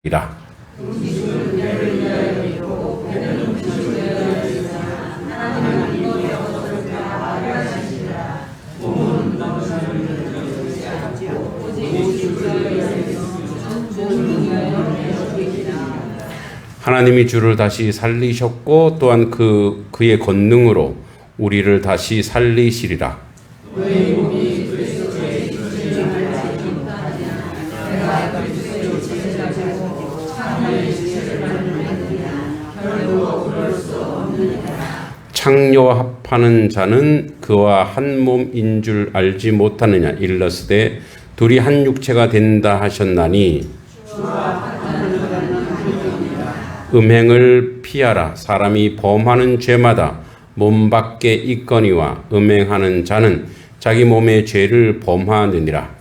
이라. 하나님이 주를 다시 살리셨고 또한 그의 권능으로 우리를 다시 살리시리라. 창녀와 합하는 자는 그와 한 몸인 줄 알지 못하느냐. 일러스되 둘이 한 육체가 된다 하셨나니 음행을 피하라. 사람이 범하는 죄마다 몸 밖에 있거니와 음행하는 자는 자기 몸의 죄를 범하느니라.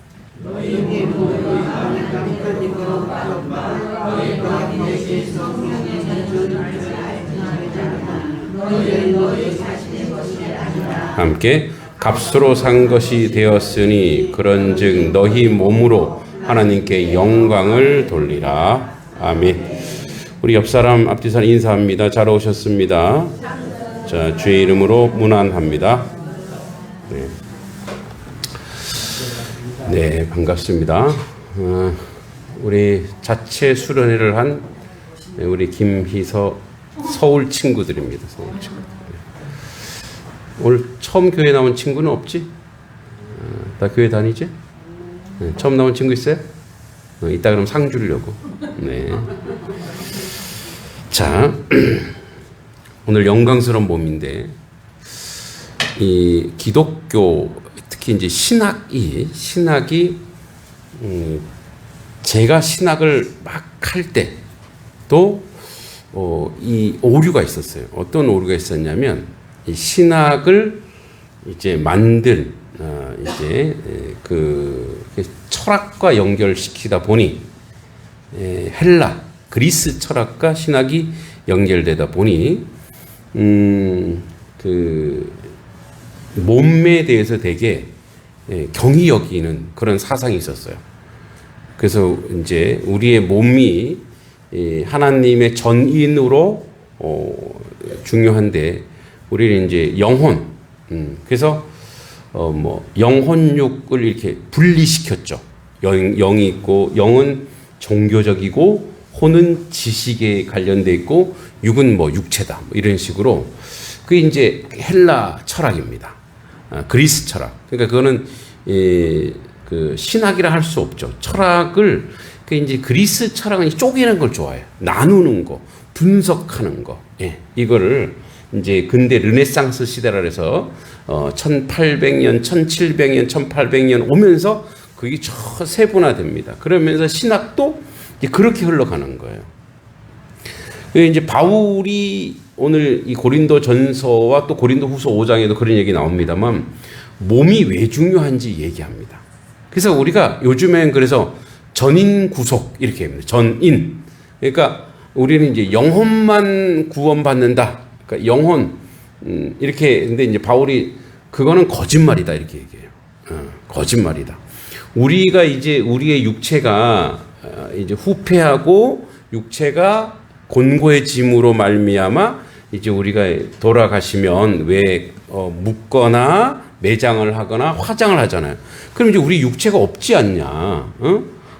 함께 값으로 산 것이 되었으니 그런즉 너희 몸으로 하나님께 영광을 돌리라. 아멘. 우리 옆 사람 앞뒤 사람 인사합니다. 잘 오셨습니다. 자, 주의 이름으로 문안합니다. 네, 반갑습니다. 우리 자체 수련회를 한 우리 김희서 서울 친구들입니다. 서울 친구들. 오늘 처음 교회 나온 친구는 없지? 다 교회 다니지? 네, 처음 나온 친구 있어요? 이따 그럼 상 주려고. 네. 자, 오늘 영광스러운 몸인데, 이 기독교, 특히 이제 신학이, 제가 신학을 막 할 때, 또, 이 오류가 있었어요. 어떤 오류가 있었냐면, 이 신학을 이제 만든, 철학과 연결시키다 보니, 헬라, 그리스 철학과 신학이 연결되다 보니, 몸에 대해서 되게 경히 여기는 그런 사상이 있었어요. 그래서 이제 우리의 몸이 하나님의 전인으로 중요한데, 우리는 이제 영혼, 그래서 영혼육을 이렇게 분리시켰죠. 영이 있고, 영은 종교적이고, 혼은 지식에 관련돼 있고, 육은 육체다. 이런 식으로. 그게 이제 헬라 철학입니다. 그리스 철학. 그러니까 그거는 그 신학이라 할 수 없죠. 철학을, 그 이제 그리스 철학은 쪼개는 걸 좋아해요. 나누는 거, 분석하는 거. 예, 이거를 이제 근대 르네상스 시대라 해서 1800년, 1700년, 1800년 오면서 그게 저 세분화됩니다. 그러면서 신학도 이제 그렇게 흘러가는 거예요. 이제 바울이 오늘 이 고린도 전서와 또 고린도 후서 5장에도 그런 얘기 나옵니다만, 몸이 왜 중요한지 얘기합니다. 그래서 우리가 요즘엔 그래서 전인 구속 이렇게 합니다. 전인. 그러니까 우리는 이제 영혼만 구원받는다. 그러니까 영혼, 이렇게. 근데 이제 바울이 그거는 거짓말이다. 이렇게 얘기해요. 거짓말이다. 우리가 이제 우리의 육체가 이제 후패하고 육체가 곤고해짐으로 말미암아 이제 우리가 돌아가시면 왜 묻거나 매장을 하거나 화장을 하잖아요. 그럼 이제 우리 육체가 없지 않냐?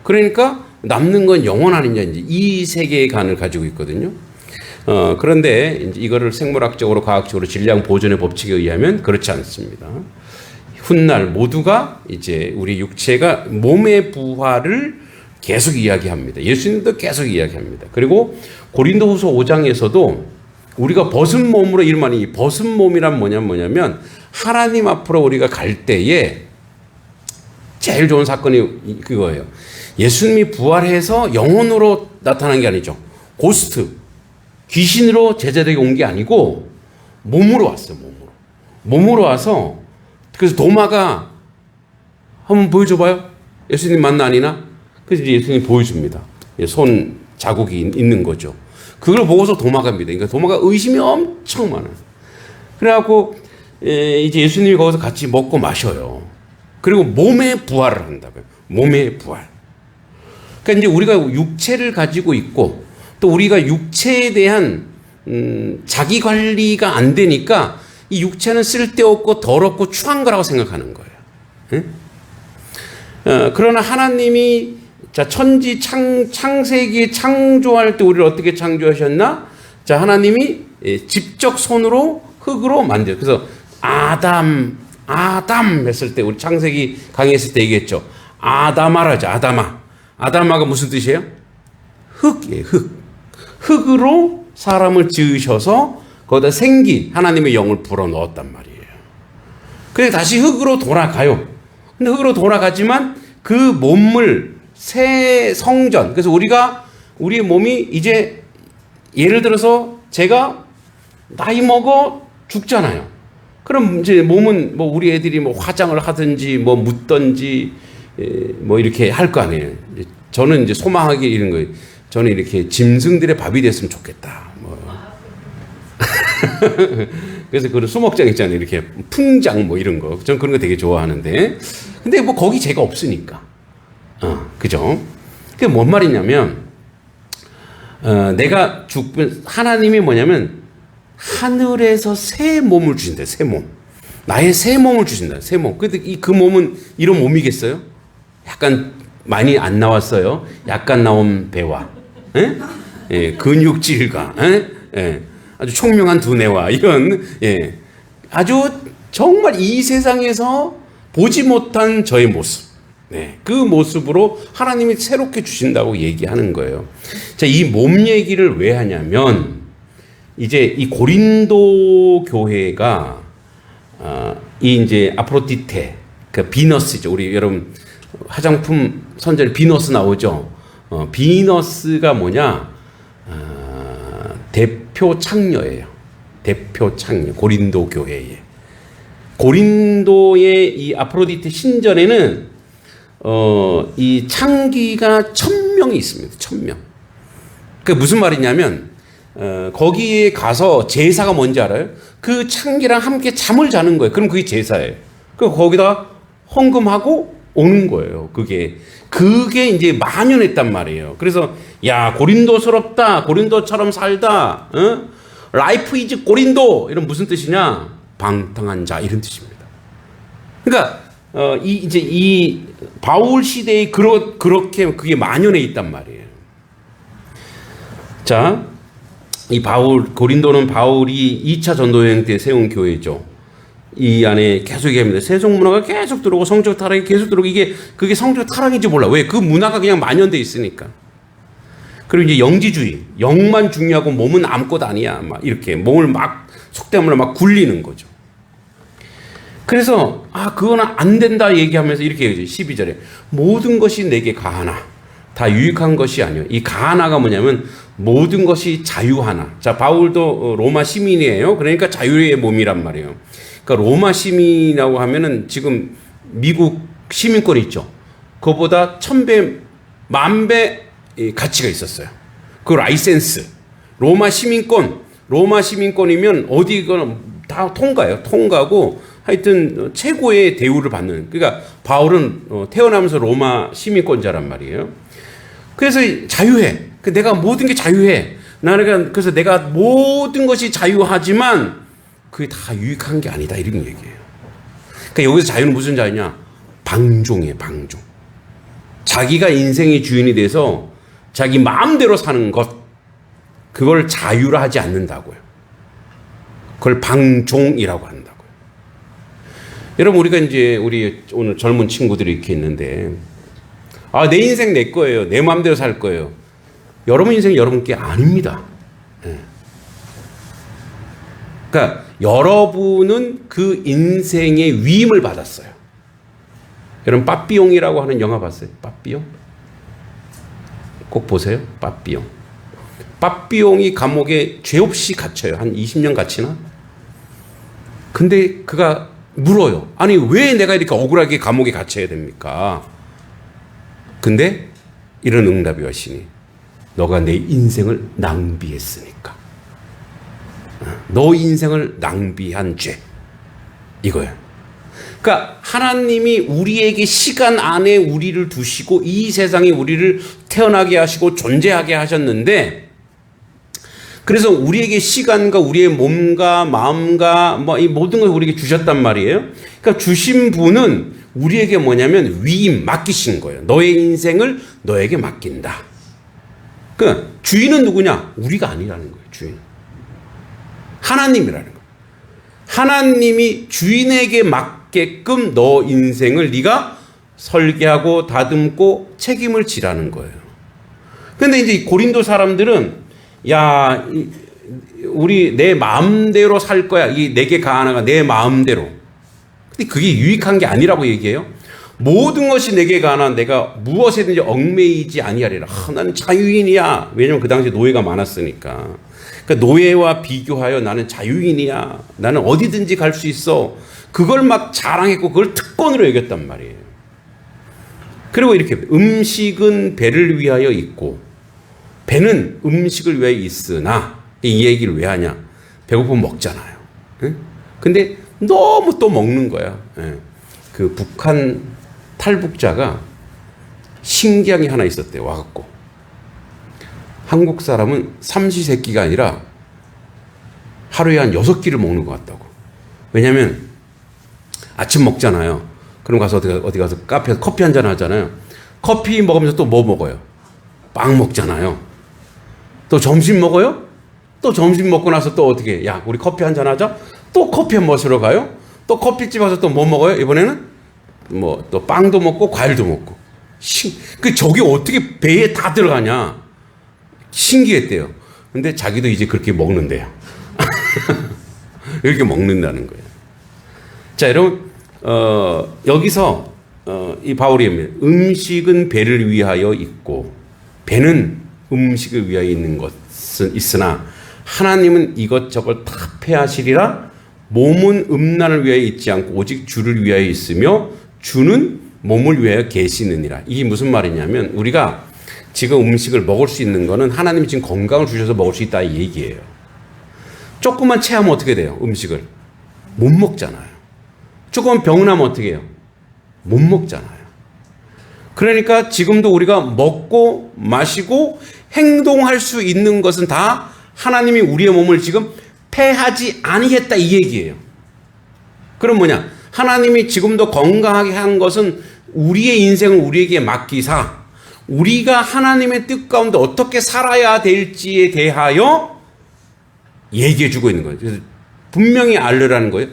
그러니까 남는 건 영혼 아니냐, 이제 이 세계의 간을 가지고 있거든요. 그런데 이제 이거를 생물학적으로 과학적으로 질량 보존의 법칙에 의하면 그렇지 않습니다. 훗날 모두가 이제 우리 육체가 몸의 부활을 계속 이야기합니다. 예수님도 계속 이야기합니다. 그리고 고린도후서 5장에서도 우리가 벗은 몸으로 이름하는 이 벗은 몸이란 뭐냐면 하나님 앞으로 우리가 갈 때에 제일 좋은 사건이 그거예요. 예수님이 부활해서 영혼으로 나타난 게 아니죠. 고스트, 귀신으로 제자들에게 온 게 아니고 몸으로 왔어요. 몸으로 와서, 그래서 도마가 한번 보여줘봐요. 예수님 맞나 아니나? 그래서 이제 예수님이 보여줍니다. 손 자국이 있는 거죠. 그걸 보고서 도마가 믿어요. 그러니까 도마가 의심이 엄청 많아요. 그래갖고 이제 예수님이 거기서 같이 먹고 마셔요. 그리고 몸의 부활을 한다고요. 몸의 부활. 그러니까 이제 우리가 육체를 가지고 있고 또 우리가 육체에 대한 자기 관리가 안 되니까 이 육체는 쓸데없고 더럽고 추한 거라고 생각하는 거예요. 그러나 하나님이 자 천지 창세기 창조할 때 우리를 어떻게 창조하셨나? 자 하나님이 직접 손으로 흙으로 만들어. 그래서 아담 했을 때 우리 창세기 강의했을 때 얘기했죠. 아담아라죠. 아담아가 무슨 뜻이에요? 흙이에요. 흙으로 사람을 지으셔서 거기다 생기 하나님의 영을 불어 넣었단 말이에요. 그래서 다시 흙으로 돌아가요. 근데 흙으로 돌아가지만 그 몸을 새 성전. 그래서 우리의 몸이 이제 예를 들어서 제가 나이 먹어 죽잖아요. 그럼 이제 몸은 뭐 우리 애들이 뭐 화장을 하든지 뭐 묻든지 뭐 이렇게 할 거 아니에요. 저는 이제 소망하기 이런 거예요. 저는 이렇게 짐승들의 밥이 됐으면 좋겠다. 뭐. 그래서 그런 수목장 있잖아요. 이렇게 풍장 뭐 이런 거. 저는 그런 거 되게 좋아하는데. 근데 뭐 거기 제가 없으니까. 그죠? 그게 뭔 말이냐면, 내가 죽으면 하나님이 뭐냐면 하늘에서 새 몸을 주신다. 새 몸. 나의 새 몸을 주신다. 새 몸. 근데 그 몸은 이런 몸이겠어요? 약간 많이 안 나왔어요. 약간 나온 배와, 근육질과, 아주 총명한 두뇌와 이런, 아주 정말 이 세상에서 보지 못한 저의 모습. 그 모습으로 하나님이 새롭게 주신다고 얘기하는 거예요. 자, 이 몸 얘기를 왜 하냐면, 이제 이 고린도 교회가, 이 이제 아프로디테, 그 비너스죠. 우리 여러분 화장품 선전에 비너스 나오죠. 비너스가 뭐냐? 대표 창녀예요. 대표 창녀. 고린도 교회에. 고린도의 이 아프로디테 신전에는 이 창기가 1000명이 있습니다. 1000명. 그 무슨 말이냐면 거기에 가서 제사가 뭔지 알아요? 그 창기랑 함께 잠을 자는 거예요. 그럼 그게 제사예요. 그 거기다 헌금하고 오는 거예요. 그게 이제 만연했단 말이에요. 그래서 야 고린도스럽다, 고린도처럼 살다, 라이프 이즈 고린도 이런 무슨 뜻이냐? 방탕한 자 이런 뜻입니다. 그러니까 이 바울 시대에 그렇게 그게 만연해 있단 말이에요. 자, 이 고린도는 바울이 2차 전도 여행 때 세운 교회죠. 이 안에 계속 얘기합니다. 세속 문화가 계속 들어오고 성적 타락이 계속 들어오고 그게 성적 타락인지 몰라. 왜? 그 문화가 그냥 만연돼 있으니까. 그리고 이제 영지주의, 영만 중요하고 몸은 아무것도 아니야. 막 이렇게 몸을 막 속되물로 막 굴리는 거죠. 그래서 그거는 안 된다 얘기하면서 이렇게 얘기해요. 12절에 모든 것이 내게 가하나 다 유익한 것이 아니요. 이 가하나가 뭐냐면 모든 것이 자유하나. 자, 바울도 로마 시민이에요. 그러니까 자유의 몸이란 말이에요. 그러니까 로마 시민이라고 하면은 지금 미국 시민권 있죠. 그거보다 1000배, 10,000배 가치가 있었어요. 그 라이센스. 로마 시민권이면 어디거나 다 통과해요. 통과고 하여튼 최고의 대우를 받는. 그러니까 바울은 태어나면서 로마 시민권자란 말이에요. 그래서 자유해. 내가 모든 게 자유해. 그래서 내가 모든 것이 자유하지만 그게 다 유익한 게 아니다. 이런 얘기예요. 그러니까 여기서 자유는 무슨 자유냐? 방종이에요. 방종. 자기가 인생의 주인이 돼서 자기 마음대로 사는 것, 그걸 자유라 하지 않는다고요. 그걸 방종이라고 한다고요. 여러분, 우리 오늘 젊은 친구들이 이렇게 있는데, 내 인생 내 거예요. 내 마음대로 살 거예요. 여러분 인생이 여러분 게 아닙니다. 그러니까 여러분은 그 인생의 위임을 받았어요. 여러분 빠삐용이라고 하는 영화 봤어요? 빠삐용? 꼭 보세요. 빠삐용. 빠삐용이 감옥에 죄 없이 갇혀요. 한 20년 갇히나? 근데 그가 물어요. 아니 왜 내가 이렇게 억울하게 감옥에 갇혀야 됩니까? 근데 이런 응답이 왔으니 너가 내 인생을 낭비했으니까. 너 인생을 낭비한 죄. 이거야. 그러니까 하나님이 우리에게 시간 안에 우리를 두시고 이 세상에 우리를 태어나게 하시고 존재하게 하셨는데, 그래서 우리에게 시간과 우리의 몸과 마음과 뭐 이 모든 걸 우리에게 주셨단 말이에요. 그러니까 주신 분은 우리에게 뭐냐면 위임, 맡기신 거예요. 너의 인생을 너에게 맡긴다. 그 주인은 누구냐? 우리가 아니라는 거예요. 주인. 하나님이라는 거예요. 하나님이 주인에게 맡게끔 너 인생을 네가 설계하고 다듬고 책임을 지라는 거예요. 근데 이제 고린도 사람들은 야, 우리 내 마음대로 살 거야. 이 내게 가하나가 내 마음대로. 근데 그게 유익한 게 아니라고 얘기해요. 모든 것이 내게 가하나 내가 무엇에든지 얽매이지 아니하리라. 나는 자유인이야. 왜냐면 그 당시에 노예가 많았으니까. 그러니까 노예와 비교하여 나는 자유인이야. 나는 어디든지 갈 수 있어. 그걸 막 자랑했고 그걸 특권으로 여겼단 말이에요. 그리고 이렇게 음식은 배를 위하여 있고 배는 음식을 위하여 있으나, 이 얘기를 왜 하냐? 배고프면 먹잖아요. 근데 너무 또 먹는 거야. 그 북한 탈북자가 신기한 게 하나 있었대요. 와갖고 한국 사람은 삼시세끼가 아니라 하루에 한 6끼를 먹는 것 같다고. 왜냐면 아침 먹잖아요. 그럼 가서 어디 가서 카페에서 커피 한잔 하잖아요. 커피 먹으면서 또 뭐 먹어요? 빵 먹잖아요. 또 점심 먹어요? 또 점심 먹고 나서 또 어떻게 해? 야, 우리 커피 한잔 하자? 또 커피 마시러 가요? 또 커피집 와서 또 뭐 먹어요? 이번에는 뭐 또 빵도 먹고 과일도 먹고. 저게 어떻게 배에 다 들어가냐? 신기했대요. 근데 자기도 이제 그렇게 먹는데요. 이렇게 먹는다는 거예요. 자, 여러분, 여기서 이 바울이 음식은 배를 위하여 있고 배는 음식을 위하여 있는 것은 있으나 하나님은 이것저것 다 패하시리라. 몸은 음란을 위하여 있지 않고 오직 주를 위하여 있으며 주는 몸을 위하여 계시느니라. 이게 무슨 말이냐면 우리가 지금 음식을 먹을 수 있는 거는 하나님이 지금 건강을 주셔서 먹을 수 있다 이 얘기예요. 조금만 체하면 어떻게 돼요? 음식을 못 먹잖아요. 조금만 병 나면 어떻게 해요? 못 먹잖아요. 그러니까 지금도 우리가 먹고 마시고 행동할 수 있는 것은 다 하나님이 우리의 몸을 지금 패하지 아니했다 이 얘기예요. 그럼 뭐냐? 하나님이 지금도 건강하게 한 것은 우리의 인생을 우리에게 맡기사 우리가 하나님의 뜻 가운데 어떻게 살아야 될지에 대하여 얘기해 주고 있는 거예요. 그래서 분명히 알려라는 거예요.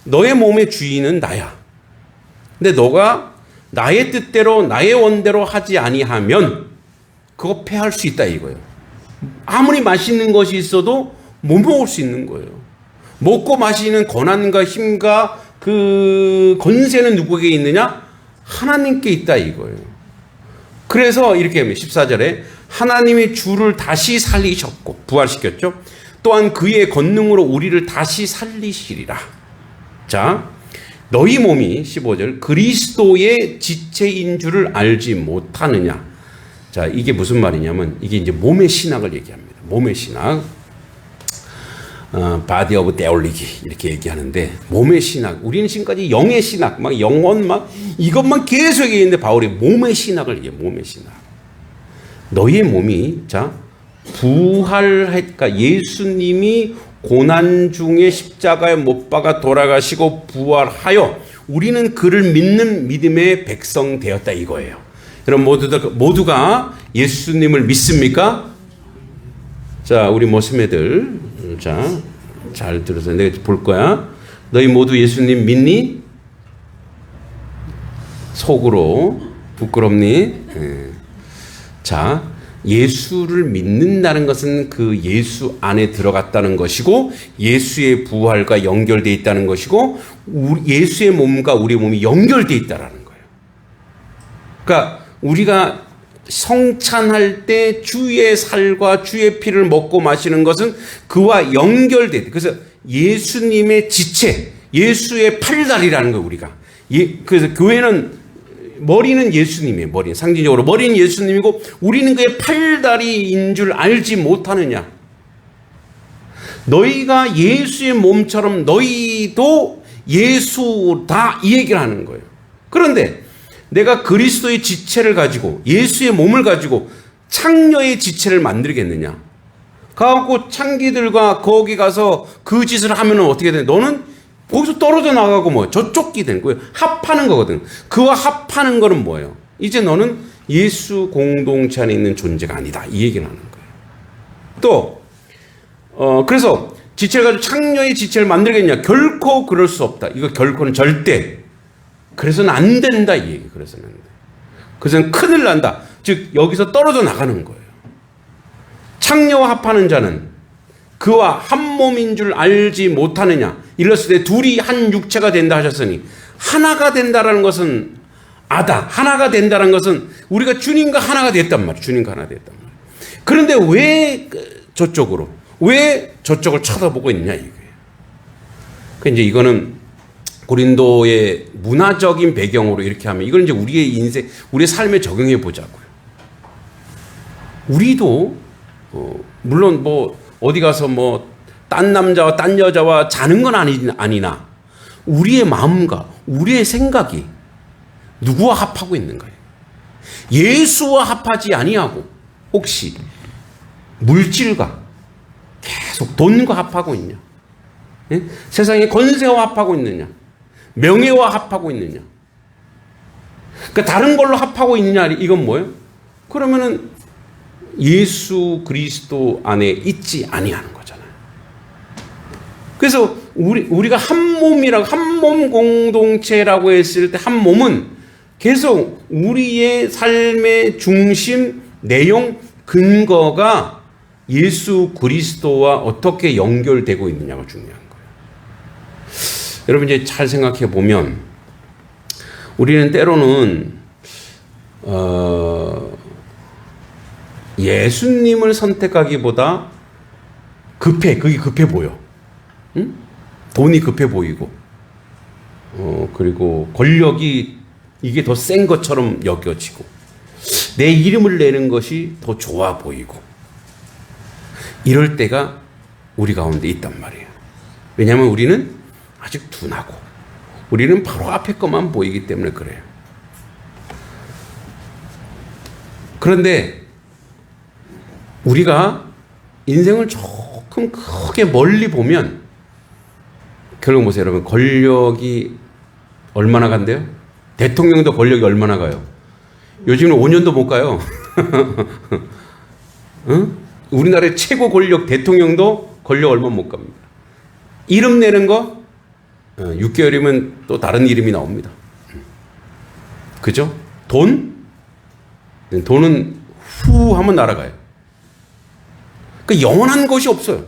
너의 몸의 주인은 나야. 근데 너가 나의 뜻대로 나의 원대로 하지 아니하면 그거 패할 수 있다 이거예요. 아무리 맛있는 것이 있어도 못 먹을 수 있는 거예요. 먹고 마시는 권한과 힘과 그 권세는 누구에게 있느냐? 하나님께 있다 이거예요. 그래서 이렇게 하면 14절에 하나님이 주를 다시 살리셨고 부활시켰죠. 또한 그의 권능으로 우리를 다시 살리시리라. 자, 너희 몸이 15절 그리스도의 지체인 줄을 알지 못하느냐. 자, 이게 무슨 말이냐면 이게 이제 몸의 신학을 얘기합니다. 몸의 신학. 바디 오브 데올리기 이렇게 얘기하는데 몸의 신학. 우리는 지금까지 영의 신학, 막 영혼 막 이것만 계속 얘기했는데 바울이 몸의 신학을 얘기해. 몸의 신학. 너희의 몸이 자 부활했까 예수님이 고난 중에 십자가에 못 박아 돌아가시고 부활하여 우리는 그를 믿는 믿음의 백성 되었다 이거예요. 그럼 모두가 예수님을 믿습니까? 자, 우리 모스매들, 자, 잘 들어서 내가 볼 거야. 너희 모두 예수님 믿니? 속으로 부끄럽니? 자, 예수를 믿는다는 것은 그 예수 안에 들어갔다는 것이고 예수의 부활과 연결되어 있다는 것이고 예수의 몸과 우리 몸이 연결되어 있다는 거예요. 그러니까 우리가 성찬할 때 주의 살과 주의 피를 먹고 마시는 것은 그와 연결돼. 그래서 예수님의 지체, 예수의 팔다리라는 거예요, 우리가. 그래서 교회는 머리는 예수님이에요. 머리 상징적으로 머리는 예수님이고 우리는 그의 팔다리인 줄 알지 못하느냐. 너희가 예수의 몸처럼 너희도 예수다 이 얘기를 하는 거예요. 그런데 내가 그리스도의 지체를 가지고 예수의 몸을 가지고 창녀의 지체를 만들겠느냐? 가고 창기들과 거기 가서 그 짓을 하면 어떻게 돼? 너는 거기서 떨어져 나가고 뭐 저쪽이 되는 거예요. 합하는 거거든. 그와 합하는 거는 뭐예요? 이제 너는 예수 공동체 안에 있는 존재가 아니다. 이 얘기를 하는 거예요. 또 그래서 지체를 가지고 창녀의 지체를 만들겠냐? 결코 그럴 수 없다. 이거 결코는 절대. 그래서는 안 된다 이 얘기. 그래서는 안 돼. 그래서는 큰일 난다. 즉 여기서 떨어져 나가는 거예요. 창녀와 합하는 자는 그와 한 몸인 줄 알지 못하느냐. 일렀을 때 둘이 한 육체가 된다 하셨으니 하나가 된다라는 것은 하나가 된다는 것은 우리가 주님과 하나가 됐단 말이에요. 주님과 하나 됐단 말이에요. 그런데 왜 저쪽을 쳐다보고 있냐 이거예요. 그 이제 이거는 고린도의 문화적인 배경으로 이렇게 하면 이걸 이제 우리의 인생, 우리의 삶에 적용해 보자고요. 우리도 물론 뭐 어디 가서 뭐 딴 남자와 딴 여자와 자는 건 아니나 우리의 마음과 우리의 생각이 누구와 합하고 있는가요? 예수와 합하지 아니하고 혹시 물질과 계속 돈과 합하고 있냐? 예? 세상의 권세와 합하고 있느냐? 명예와 합하고 있느냐? 그러니까 다른 걸로 합하고 있느냐? 이건 뭐예요? 그러면은 예수 그리스도 안에 있지 아니하는 거잖아요. 그래서 우리가 한 몸이라고, 한 몸 공동체라고 했을 때 한 몸은 계속 우리의 삶의 중심, 내용, 근거가 예수 그리스도와 어떻게 연결되고 있느냐가 중요한 거예요. 여러분 이제 잘 생각해 보면 우리는 때로는 예수님을 선택하기보다 그게 급해 보여. 응? 돈이 급해 보이고, 그리고 권력이 이게 더 센 것처럼 여겨지고, 내 이름을 내는 것이 더 좋아 보이고, 이럴 때가 우리 가운데 있단 말이에요. 왜냐하면 우리는 아직 둔하고, 우리는 바로 앞에 것만 보이기 때문에 그래요. 그런데 우리가 인생을 조금 크게 멀리 보면 결국 보세요, 여러분. 권력이 얼마나 간대요? 대통령도 권력이 얼마나 가요? 요즘은 5년도 못 가요. 응? 우리나라의 최고 권력 대통령도 권력 얼마 못 갑니다. 이름 내는 거 6개월이면 또 다른 이름이 나옵니다. 그죠? 돈은 후 하면 날아가요. 그 영원한 것이 없어요.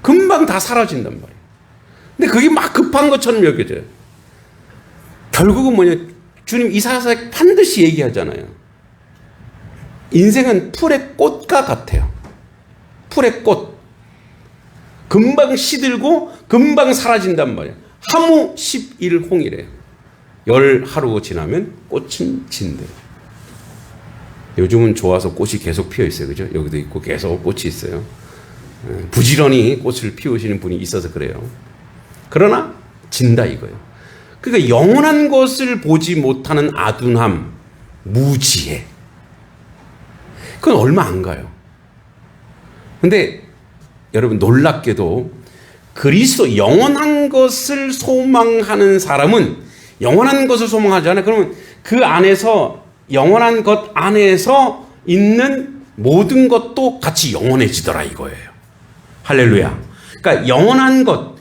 금방 다 사라진단 말이에요. 근데 그게 막 급한 것처럼 여겨져요. 결국은 뭐냐? 주님 이사야서 반드시 얘기하잖아요. 인생은 풀의 꽃과 같아요. 풀의 꽃. 금방 시들고 금방 사라진단 말이에요. 하무 11홍이래요. 10하루 지나면 꽃은 진대. 요즘은 좋아서 꽃이 계속 피어 있어요. 그죠? 여기도 있고 계속 꽃이 있어요. 부지런히 꽃을 피우시는 분이 있어서 그래요. 그러나 진다 이거예요. 그러니까 영원한 것을 보지 못하는 아둔함, 무지혜. 그건 얼마 안 가요. 근데 여러분 놀랍게도 그리스도 영원한 것을 소망하는 사람은 영원한 것을 소망하잖아요. 그러면 그 안에서 영원한 것 안에서 있는 모든 것도 같이 영원해지더라 이거예요. 할렐루야. 그러니까 영원한 것,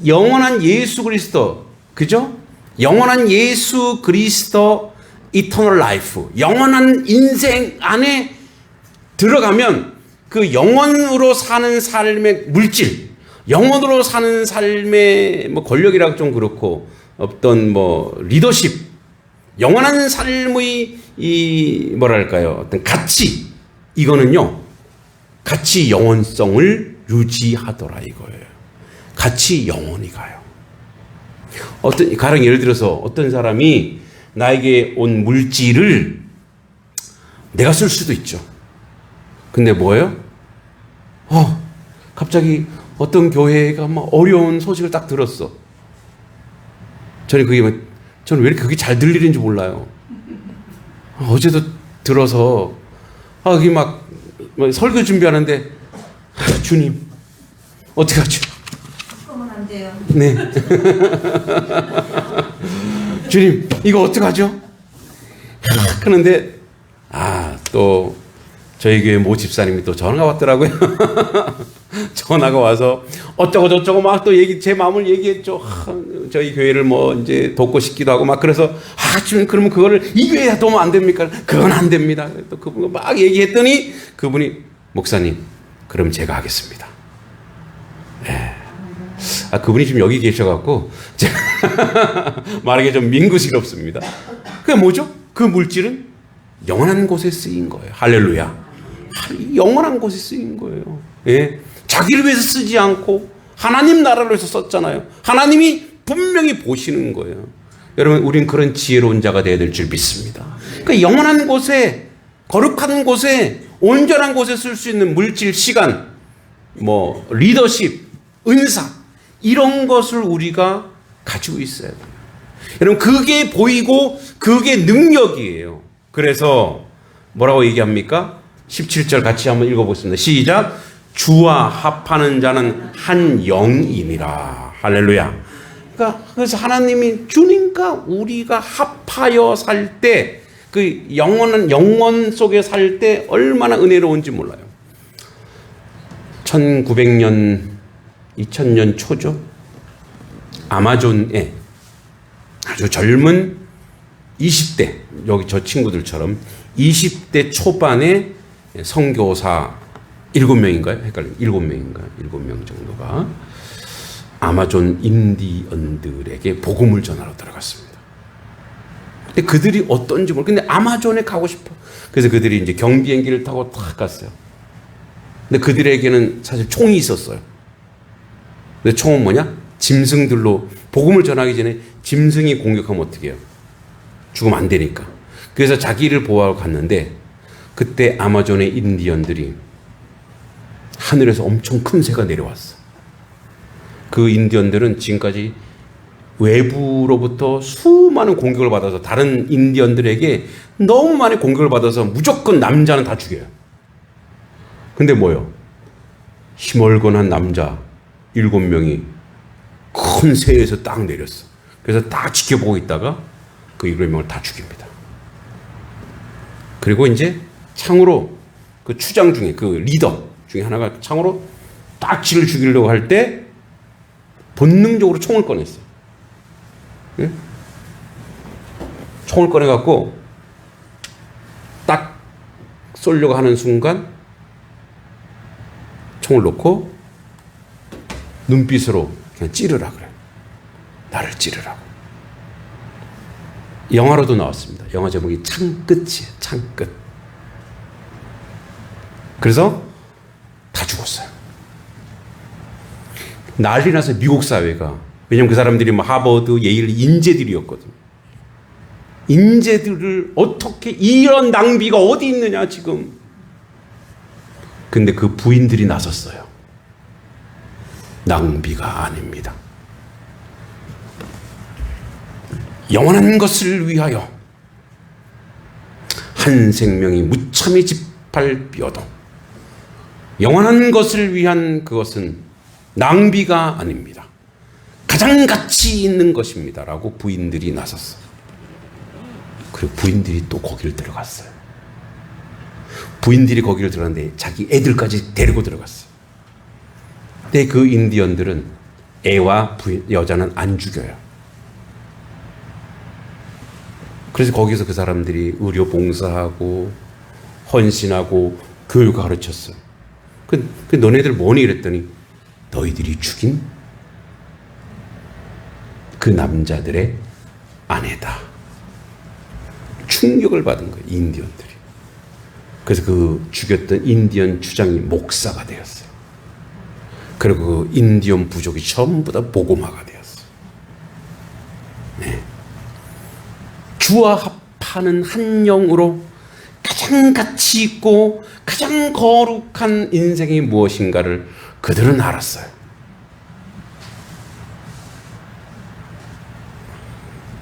영원한 예수 그리스도, 그죠? 영원한 예수 그리스도, eternal life, 영원한 인생 안에 들어가면 그 영원으로 사는 삶의 물질, 영원으로 사는 삶의 뭐 권력이라고 좀 그렇고 어떤 뭐 리더십, 영원한 삶의 이 뭐랄까요? 어떤 가치, 이거는요. 같이 영원성을 유지하더라 이거예요. 같이 영원히 가요. 가령 예를 들어서 어떤 사람이 나에게 온 물질을 내가 쓸 수도 있죠. 근데 뭐예요? 갑자기 어떤 교회가 막 어려운 소식을 딱 들었어. 저는 왜 이렇게 그게 잘 들리는지 몰라요. 어제도 들어서 여기 막 설교 준비하는데 주님 어떻게 하죠? 그러면 안 돼요. 네. 주님 이거 어떻게 하죠? 그런데 또 저희 교회 모 집사님이 또 전화가 왔더라고요. 전화가 와서 어쩌고 저쩌고 막 또 제 마음을 얘기했죠. 저희 교회를 뭐 이제 돕고 싶기도 하고 막 그래서 주님 그러면 그거를 이 교회에 도우면 안 됩니까? 그건 안 됩니다. 또 그분 막 얘기했더니 그분이 목사님 그럼 제가 하겠습니다. 네. 그분이 지금 여기 계셔갖고 제가 말하기 좀 민구스럽습니다. 그게 뭐죠? 그 물질은 영원한 곳에 쓰인 거예요. 할렐루야. 영원한 곳에 쓰인 거예요. 예. 자기를 위해서 쓰지 않고 하나님 나라를 위해서 썼잖아요. 하나님이 분명히 보시는 거예요. 여러분, 우린 그런 지혜로운 자가 되어야 될 줄 믿습니다. 그러니까 영원한 곳에, 거룩한 곳에, 온전한 곳에 쓸 수 있는 물질, 시간, 리더십, 은사, 이런 것을 우리가 가지고 있어야 돼요. 여러분, 그게 보이고 그게 능력이에요. 그래서 뭐라고 얘기합니까? 17절 같이 한번 읽어보겠습니다. 시작. 주와 합하는 자는 한 영이니라. 할렐루야. 그래서 하나님이 주님과 우리가 합하여 살 때, 그 영원 속에 살 때 얼마나 은혜로운지 몰라요. 1900년, 2000년 초죠. 아마존에 아주 젊은 20대, 여기 저 친구들처럼 20대 초반에 선교사 7명인가요? 헷갈려요. 7명인가요? 7명 정도가 아마존 인디언들에게 복음을 전하러 들어갔습니다. 근데 그들이 어떤지 모르겠어요. 근데 아마존에 가고 싶어. 그래서 그들이 이제 경비행기를 타고 탁 갔어요. 근데 그들에게는 사실 총이 있었어요. 근데 총은 뭐냐? 짐승들로, 복음을 전하기 전에 짐승이 공격하면 어떻게 해요? 죽으면 안 되니까. 그래서 자기를 보호하러 갔는데 그때 아마존의 인디언들이 하늘에서 엄청 큰 새가 내려왔어. 그 인디언들은 지금까지 외부로부터 수많은 공격을 받아서 다른 인디언들에게 너무 많이 공격을 받아서 무조건 남자는 다 죽여요. 근데 뭐요? 희멀건한 남자 7명이 큰 새에서 딱 내렸어. 그래서 딱 지켜보고 있다가 그 7명을 다 죽입니다. 그리고 이제 창으로 그 추장 중에 그 리더 중에 하나가 창으로 딱 지를 죽이려고 할 때 본능적으로 총을 꺼냈어요. 네? 총을 꺼내갖고 딱 쏘려고 하는 순간 총을 놓고 눈빛으로 그냥 찌르라 그래요. 나를 찌르라고. 영화로도 나왔습니다. 영화 제목이 창끝이에요. 창끝. 그래서 다 죽었어요. 난리 나서 미국 사회가, 왜냐면 그 사람들이 하버드, 예일 인재들이었거든요. 인재들을 어떻게, 이런 낭비가 어디 있느냐 지금. 근데 그 부인들이 나섰어요. 낭비가 아닙니다. 영원한 것을 위하여 한 생명이 무참히 짓밟혀도 영원한 것을 위한 그것은 낭비가 아닙니다. 가장 가치 있는 것입니다. 라고 부인들이 나섰어요. 그리고 부인들이 또 거기를 들어갔어요. 부인들이 거기를 들어갔는데 자기 애들까지 데리고 들어갔어요. 근데 그 인디언들은 애와 여자는 안 죽여요. 그래서 거기서 그 사람들이 의료 봉사하고 헌신하고 교육 가르쳤어요. 그 너네들 뭐니? 이랬더니 너희들이 죽인 그 남자들의 아내다. 충격을 받은 거예요, 인디언들이. 그래서 그 죽였던 인디언 주장이 목사가 되었어요. 그리고 그 인디언 부족이 전부 다 복음화가 되었어요. 네. 주와 합하는 한 영으로 가장 가치 있고 가장 거룩한 인생이 무엇인가를 그들은 알았어요.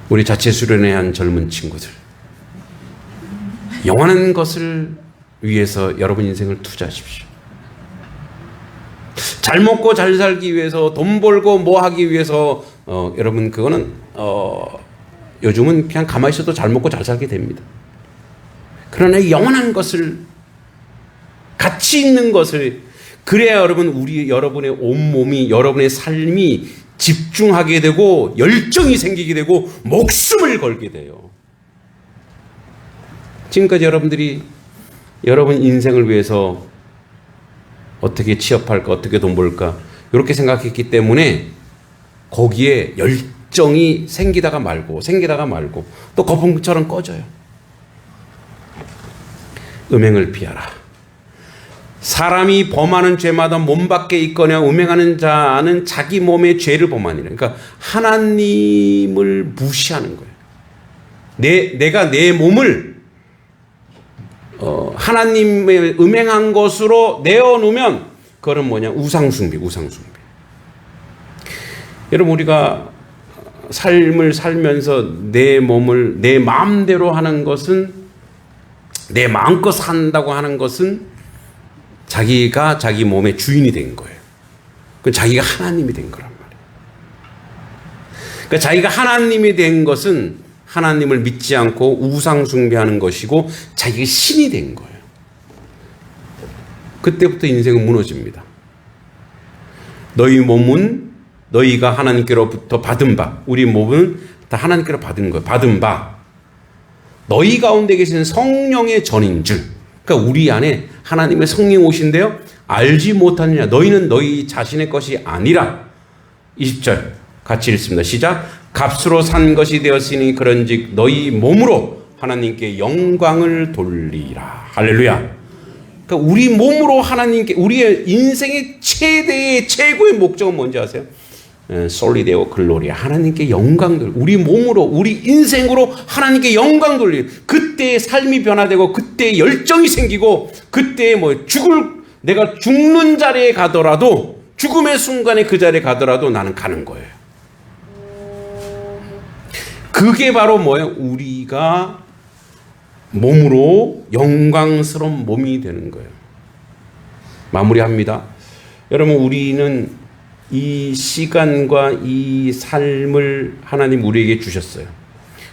우리 자체 수련회 한 젊은 친구들, 영원한 것을 위해서 여러분 인생을 투자하십시오. 잘 먹고 잘 살기 위해서, 돈 벌고 뭐 하기 위해서 여러분 그거는 요즘은 그냥 가만히 있어도 잘 먹고 잘 살게 됩니다. 그러나 영원한 것을, 가치 있는 것을, 그래야 여러분 여러분의 온몸이, 여러분의 삶이 집중하게 되고 열정이 생기게 되고 목숨을 걸게 돼요. 지금까지 여러분들이 여러분 인생을 위해서 어떻게 취업할까, 어떻게 돈 벌까 이렇게 생각했기 때문에 거기에 열정이 생기다가 말고 또 거품처럼 꺼져요. 음행을 피하라. 사람이 범하는 죄마다 몸 밖에 있거냐 음행하는 자는 자기 몸의 죄를 범하니라. 그러니까 하나님을 무시하는 거예요. 내가 내 몸을 하나님의 음행한 것으로 내어놓으면 그거는 뭐냐? 우상숭배. 여러분, 우리가 삶을 살면서 내 몸을 내 마음대로 하는 것은, 내 마음껏 산다고 하는 것은 자기가 자기 몸의 주인이 된 거예요. 그 자기가 하나님이 된 거란 말이에요. 그러니까 자기가 하나님이 된 것은 하나님을 믿지 않고 우상 숭배하는 것이고 자기가 신이 된 거예요. 그때부터 인생은 무너집니다. 너희 몸은 너희가 하나님께로부터 받은 바, 우리 몸은 다 하나님께로 받은 거예요. 받은 바, 너희 가운데 계신 성령의 전인 줄. 그러니까 우리 안에 하나님의 성령 오신데요, 알지 못하느냐, 너희는 너희 자신의 것이 아니라. 20절 같이 읽습니다. 시작. 값으로 산 것이 되었으니 그런즉 너희 몸으로 하나님께 영광을 돌리라. 할렐루야. 그러니까 우리 몸으로 하나님께, 우리의 인생의 최고의 목적은 뭔지 아세요? 솔리데오 글로리아. 하나님께 영광 돌리, 우리 몸으로, 우리 인생으로 하나님께 영광 돌리. 그때의 삶이 변화되고 그때의 열정이 생기고 그때의 내가 죽는 자리에 가더라도, 죽음의 순간에 그 자리에 가더라도 나는 가는 거예요. 그게 바로 뭐예요? 우리가 몸으로 영광스러운 몸이 되는 거예요. 마무리합니다. 여러분, 우리는 이 시간과 이 삶을 하나님 우리에게 주셨어요.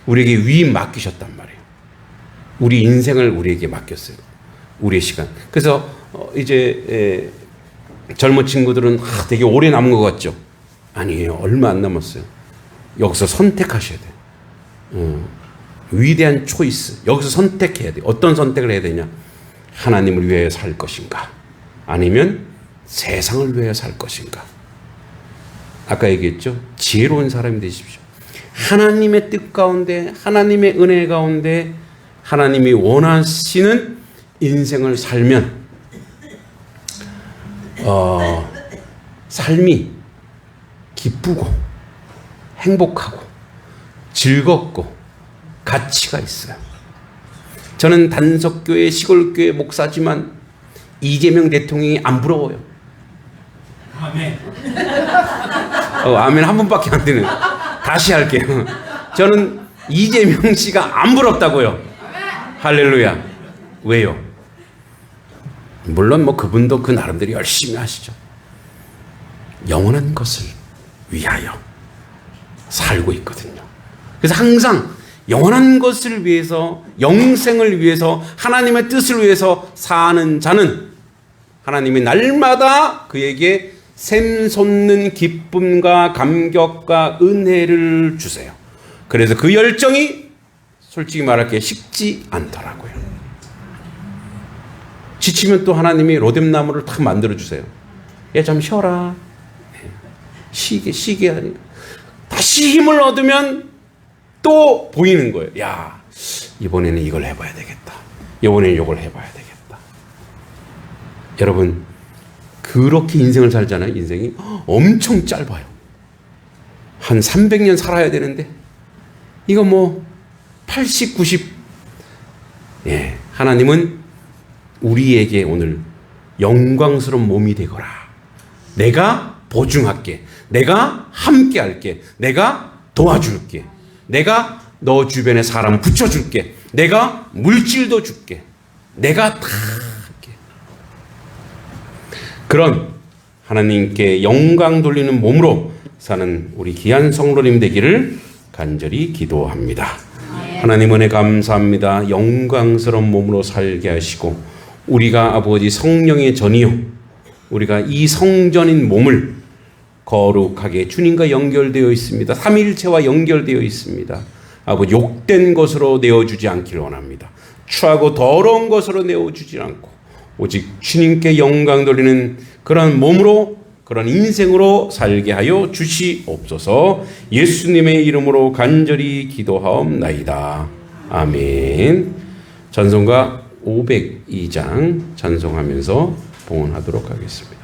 우리에게 위임 맡기셨단 말이에요. 우리 인생을 우리에게 맡겼어요. 우리의 시간. 그래서 이제 젊은 친구들은 되게 오래 남은 것 같죠? 아니에요. 얼마 안 남았어요. 여기서 선택하셔야 돼요. 위대한 초이스. 여기서 선택해야 돼요. 어떤 선택을 해야 되냐? 하나님을 위하여 살 것인가? 아니면 세상을 위하여 살 것인가? 아까 얘기했죠? 지혜로운 사람이 되십시오. 하나님의 뜻 가운데, 하나님의 은혜 가운데 하나님이 원하시는 인생을 살면 삶이 기쁘고 행복하고 즐겁고 가치가 있어요. 저는 단석교회 시골교회 목사지만 이재명 대통령이 안 부러워요. 아멘. 아멘 한 번밖에 안 되네요. 다시 할게요. 저는 이재명 씨가 안 부럽다고요. 할렐루야. 왜요? 물론 그분도 그 나름대로 열심히 하시죠. 영원한 것을 위하여 살고 있거든요. 그래서 항상 영원한 것을 위해서, 영생을 위해서, 하나님의 뜻을 위해서 사는 자는 하나님이 날마다 그에게 샘솟는 기쁨과 감격과 은혜를 주세요. 그래서 그 열정이 솔직히 말할게 식지 않더라고요. 지치면 또 하나님이 로뎀나무를 탁 만들어주세요. 얘 좀 쉬어라. 쉬게 하니까. 다시 힘을 얻으면 또 보이는 거예요. 야, 이번에는 이걸 해봐야 되겠다. 이번에는 이걸 해봐야 되겠다. 여러분, 그렇게 인생을 살잖아요. 인생이 엄청 짧아요. 한 300년 살아야 되는데 이거 80, 90. 예, 하나님은 우리에게 오늘 영광스러운 몸이 되거라. 내가 보증할게. 내가 함께 할게. 내가 도와줄게. 내가 너 주변에 사람 붙여줄게. 내가 물질도 줄게. 내가 다 할게. 그런 하나님께 영광 돌리는 몸으로 사는 우리 귀한 성도님 되기를 간절히 기도합니다. 하나님 은혜 감사합니다. 영광스러운 몸으로 살게 하시고 우리가 아버지 성령의 전이요 우리가 이 성전인 몸을 거룩하게 주님과 연결되어 있습니다. 삼위일체와 연결되어 있습니다. 아버지 욕된 것으로 내어주지 않기를 원합니다. 추하고 더러운 것으로 내어주지 않고 오직 주님께 영광 돌리는 그런 몸으로 그런 인생으로 살게 하여 주시옵소서. 예수님의 이름으로 간절히 기도하옵나이다. 아멘. 찬송가 502장 찬송하면서 봉헌하도록 하겠습니다.